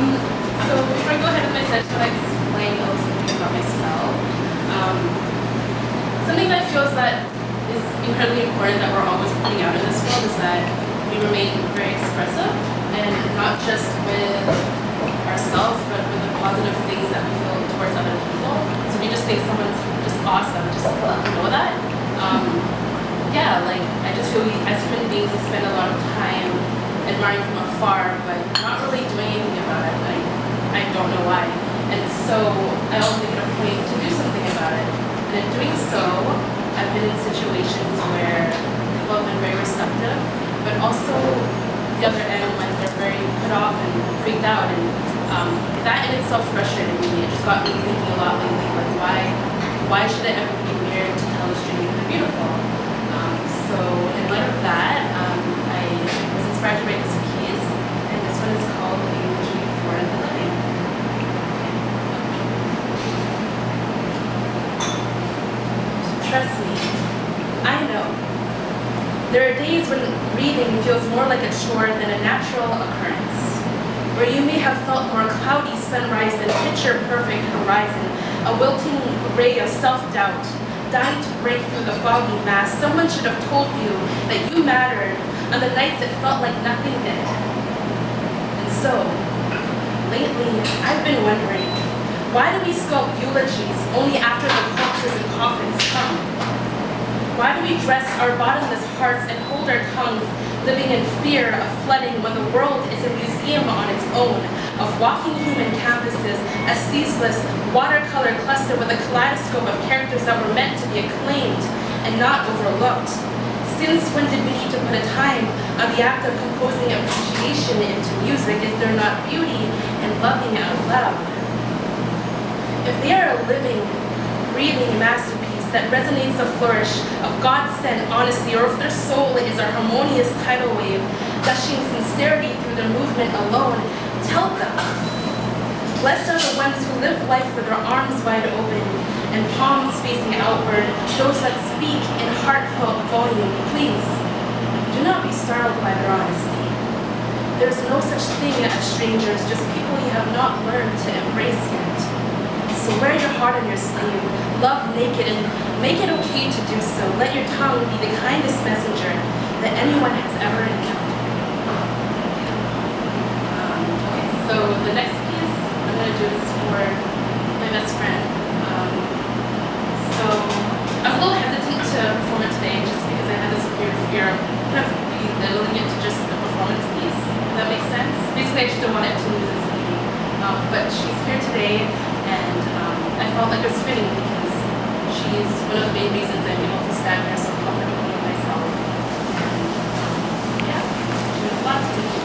So before I go ahead with my session, I'd like to explain a little something about myself. Um, Something that I feel is that is incredibly important that we're always putting out in this world is that we remain very expressive, and not just with ourselves, but with the positive things that we feel towards other people. So if you just think someone's just awesome, just let them know that. Yeah, like I just feel we as human beings we spend a lot of time admiring from afar, but not really doing anything about it. I don't know why. And so I always make it a point to do something about it. And in doing so, I've been in situations where people have been very receptive, but also the other end when they're very put off and freaked out. And that in itself frustrated me. It just got me thinking a lot lately, like why should I ever be here to tell a stranger they're beautiful? So in light of that, I was inspired to write this piece, and this one is called Enage for the Living. Trust me, I know. There are days when reading feels more like a chore than a natural occurrence, where you may have felt more cloudy sunrise than picture-perfect horizon, a wilting ray of self-doubt, dying to break through the foggy mass. Someone should have told you that you mattered on the nights it felt like nothing did. And so, lately, I've been wondering, why do we sculpt eulogies only after the corpses and coffins come? Why do we dress our bottomless hearts and hold our tongues, living in fear of flooding when the world is a museum on its own, of walking human canvases, a ceaseless watercolor cluster with a kaleidoscope of characters that were meant to be acclaimed and not overlooked? Since when did we need to put a time on the act of composing appreciation into music? Is there not beauty in loving out loud? If they are a living, breathing masterpiece that resonates the flourish of God-sent honesty, or if their soul is a harmonious tidal wave, gushing sincerity through their movement alone, tell them. Blessed are the ones who live life with their arms wide open and palms facing outward, those that speak in heartfelt volume. Please, do not be startled by their honesty. There is no such thing as strangers, just people you have not learned to embrace yet. So wear your heart on your sleeve, love naked, and make it okay to do so. Let your tongue be the kindest messenger that anyone has ever encountered. Okay, so the next piece I'm going to do is for my best friend. So I was a little hesitant to perform it today just because I had this weird fear of kind of belittling it to just a performance piece, if that makes sense. Basically, I just don't want it to lose its meaning. But she's here today, and I felt like it was fitting because she's one of the main reasons I'm able to stand here so comfortably myself. And yeah, she means a lot to me.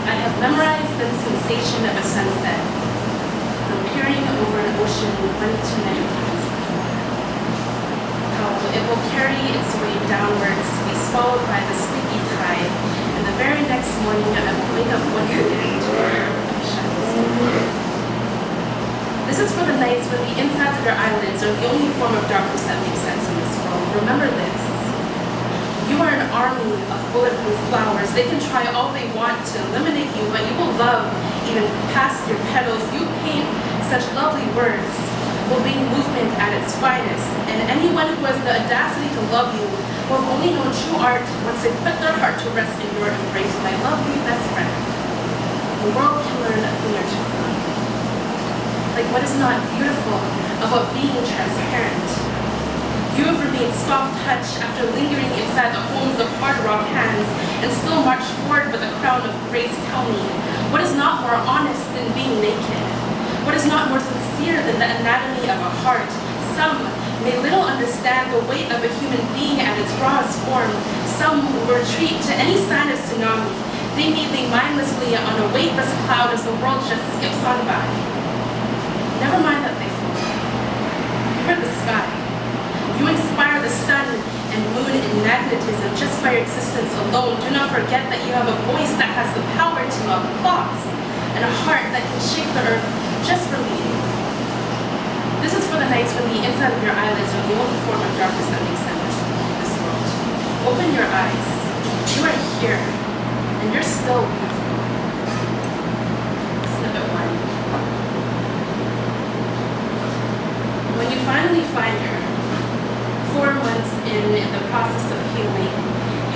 I have memorized the sensation of a sunset, from peering over an ocean one too many times before. How it will carry its way downwards to be swallowed by the sleepy tide, and the very next morning I will wake up once again to a shadow. This is for the nights when the insides of your eyelids are the only form of darkness that makes sense in this world. Remember this. You are an army of bulletproof flowers. They can try all they want to eliminate you, but you will love even past your petals. You paint such lovely words, will bring movement at its finest. And anyone who has the audacity to love you will have only known true art once they put their heart to rest in your embrace, my lovely best friend. The world can learn a thing or two from you. Like what is not beautiful about being transparent? You have remained soft-touched after lingering inside the homes of hard rock hands and still march forward with a crown of grace. Tell me, what is not more honest than being naked? What is not more sincere than the anatomy of a heart? Some may little understand the weight of a human being at its rawest form. Some will retreat to any sign of tsunami. They may lay mindlessly on a weightless cloud as the world just skips on by. Never mind that they float. You are the sky. You inspire the sun and moon in magnetism just by your existence alone. Do not forget that you have a voice that has the power to love clocks and a heart that can shake the earth just for beating. This is for the nights when the inside of your eyelids are the only form of darkness that makes sense in this world. Open your eyes. You are here. and you're still beautiful. Snippet 1. When you finally find her, 4 months in the process of healing,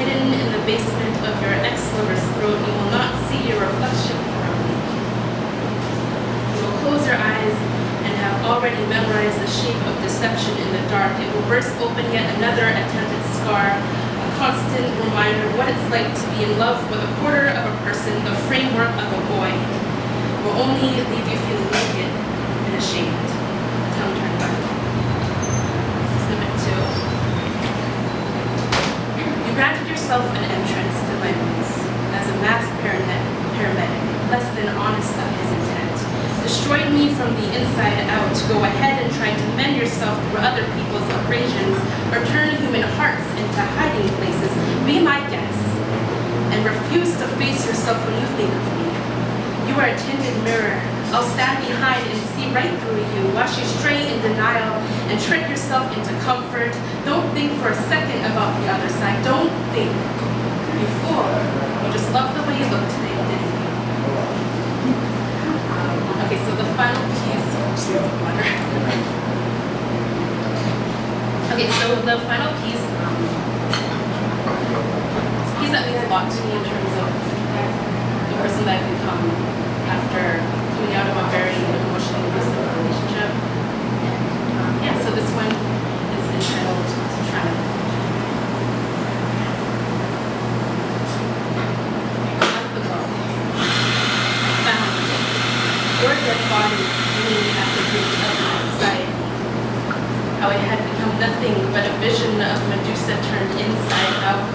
hidden in the basement of your ex-lover's throat, you will not see your reflection for a week. You will close your eyes and have already memorized the shape of deception in the dark. It will burst open yet another attempted scar, a constant reminder of what it's like to be in love with a quarter of a person, the framework of a boy. It will only leave you feeling naked and ashamed. Tongue turned back. Snippet 2. You granted yourself an entrance to my rooms as a masked paramedic, less than honest of his intent. Destroyed me from the inside out. Go ahead and try to mend yourself through other people's abrasions, or turn human hearts into hiding places. Be my guest, and refuse to face yourself when you think of me. You are a tinted mirror. I'll stand behind and see right through you, watch you stray in denial, and trick yourself into comfort. Don't think for a second about the other side. Don't think. You fool. You just love the way you look today, didn't you? Okay, so the final piece, just needs water. Okay, so the final piece, it's a piece that means a lot to me in terms of the person that I've become after coming out of a very emotionally abusive relationship. And yeah, so this one is entitled Triumph. Up the glow. Found your dead body leaning at the root of my anxiety. How I had become nothing but a vision of Medusa turned inside out.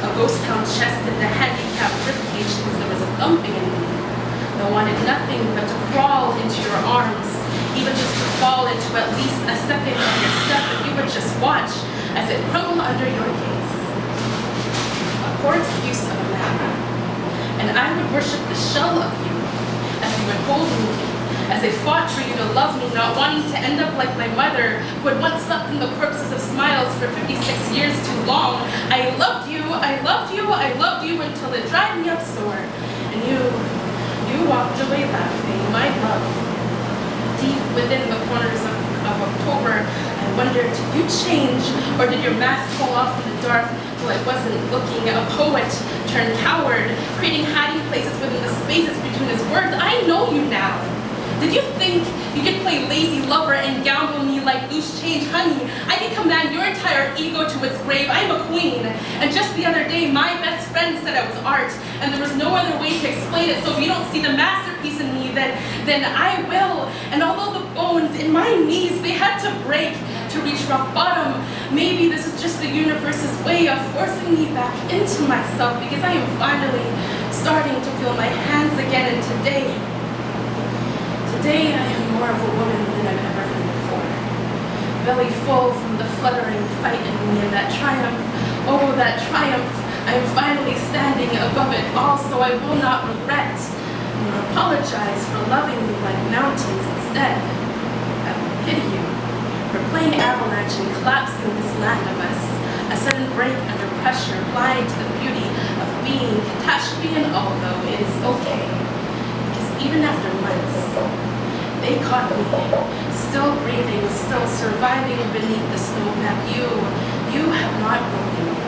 A ghost town chest in the handicapped ribcage because there was a thumping in me. I wanted nothing but to crawl into your arms, even just to fall into at least a second of your step, and you would just watch as it crumbled under your gaze. A poor excuse of a man. And I would worship the shell of you as you would hold me, as I fought for you to love me, not wanting to end up like my mother, who had once slept in the corpses of smiles for 56 years too long. I loved you, I loved you, I loved you until it dried me up sore. And you walked away laughing, my love. Deep within the corners of October, I wondered, did you change, or did your mask fall off in the dark till I wasn't looking? A poet turned coward, creating hiding places within the spaces between his words. I know you now. Did you think you could play lazy lover and gamble me like loose change? Honey, I can command your entire ego to its grave. I'm a queen. And just the other day, my best friend said I was art, and there was no other way to explain it. So if you don't see the masterpiece in me, then I will. And although the bones in my knees, they had to break to reach rock bottom, maybe this is just the universe's way of forcing me back into myself, because I am finally starting to feel my hands again. And Today I am more of a woman than I've ever been before. Belly full from the fluttering fight in me, and that triumph, oh that triumph, I am finally standing above it all, so I will not regret nor apologize for loving you like mountains instead. I will pity you for playing avalanche and collapsing this land of us, a sudden break under pressure, blind to the beauty of being, catastrophe and all, though it is okay, because even after months, they caught me, still breathing, still surviving beneath the snowpack. You have not broken me.